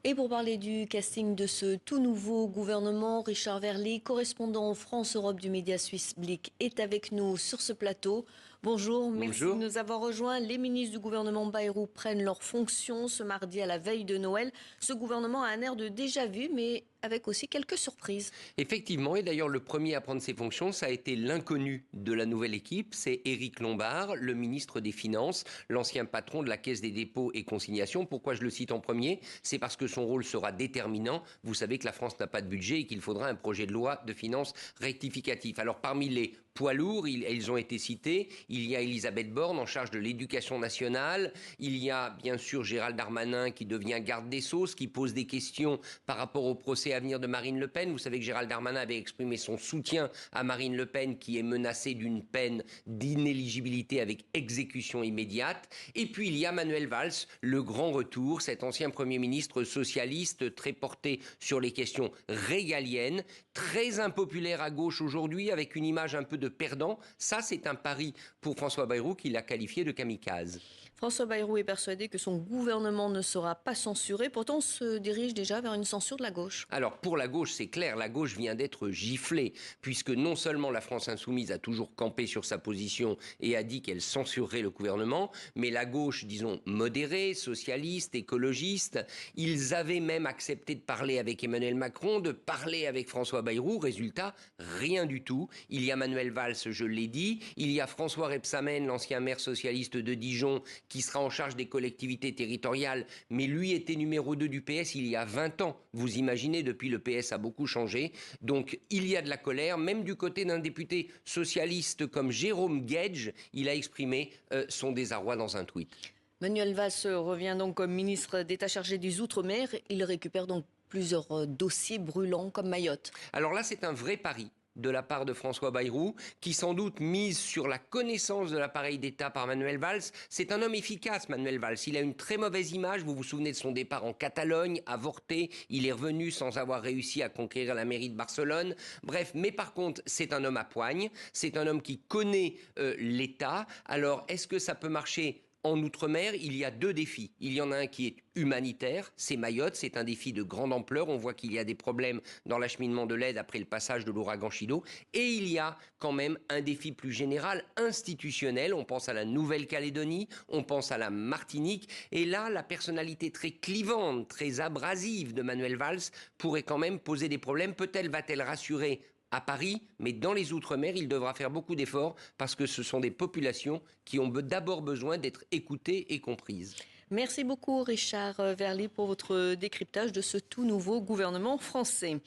Et pour parler du casting de ce tout nouveau gouvernement, Richard Verly, correspondant France-Europe du média suisse Blick, est avec nous sur ce plateau. Bonjour, merci de Bonjour. nous avoir rejoints. Les ministres du gouvernement Bayrou prennent leurs fonctions ce mardi à la veille de Noël. Ce gouvernement a un air de déjà-vu, mais avec aussi quelques surprises. Effectivement, et d'ailleurs le premier à prendre ses fonctions, ça a été l'inconnu de la nouvelle équipe, c'est Éric Lombard, le ministre des Finances, l'ancien patron de la Caisse des dépôts et consignations. Pourquoi je le cite en premier? C'est parce que son rôle sera déterminant. Vous savez que la France n'a pas de budget et qu'il faudra un projet de loi de finances rectificatif. Alors parmi les poids lourds, ils ont été cités. Il y a Elisabeth Borne en charge de l'éducation nationale. Il y a bien sûr Gérald Darmanin qui devient garde des Sceaux, qui pose des questions par rapport au procès à venir de Marine Le Pen. Vous savez que Gérald Darmanin avait exprimé son soutien à Marine Le Pen qui est menacée d'une peine d'inéligibilité avec exécution immédiate. Et puis il y a Manuel Valls, le grand retour, cet ancien Premier ministre socialiste très porté sur les questions régaliennes, très impopulaire à gauche aujourd'hui avec une image un peu de perdant. Ça, c'est un pari pour François Bayrou qui l'a qualifié de kamikaze. François Bayrou est persuadé que son gouvernement ne sera pas censuré. Pourtant, on se dirige déjà vers une censure de la gauche. Alors pour la gauche, c'est clair, la gauche vient d'être giflée, puisque non seulement la France insoumise a toujours campé sur sa position et a dit qu'elle censurerait le gouvernement, mais la gauche, disons, modérée, socialiste, écologiste, ils avaient même accepté de parler avec Emmanuel Macron, de parler avec François Bayrou. Résultat, rien du tout. Il y a Manuel Valls, je l'ai dit, il y a François Rebsamen, l'ancien maire socialiste de Dijon, qui sera en charge des collectivités territoriales, mais lui était numéro 2 du PS il y a 20 ans. Vous imaginez, depuis le PS a beaucoup changé. Donc il y a de la colère, même du côté d'un député socialiste comme Jérôme Guedj, il a exprimé son désarroi dans un tweet. Manuel Valls revient donc comme ministre d'État chargé des Outre-mer. Il récupère donc plusieurs dossiers brûlants comme Mayotte. Alors là, c'est un vrai pari de la part de François Bayrou, qui sans doute mise sur la connaissance de l'appareil d'État par Manuel Valls. C'est un homme efficace, Manuel Valls. Il a une très mauvaise image. Vous vous souvenez de son départ en Catalogne, avorté. Il est revenu sans avoir réussi à conquérir la mairie de Barcelone. Bref, mais par contre, c'est un homme à poigne. C'est un homme qui connaît l'État. Alors, est-ce que ça peut marcher ? En Outre-mer, il y a deux défis. Il y en a un qui est humanitaire, c'est Mayotte, c'est un défi de grande ampleur. On voit qu'il y a des problèmes dans l'acheminement de l'aide après le passage de l'ouragan Chido. Et il y a quand même un défi plus général, institutionnel. On pense à la Nouvelle-Calédonie, on pense à la Martinique. Et là, la personnalité très clivante, très abrasive de Manuel Valls pourrait quand même poser des problèmes. Peut-être va-t-elle rassurer à Paris, mais dans les Outre-mer, il devra faire beaucoup d'efforts parce que ce sont des populations qui ont d'abord besoin d'être écoutées et comprises. Merci beaucoup Richard Verly pour votre décryptage de ce tout nouveau gouvernement français.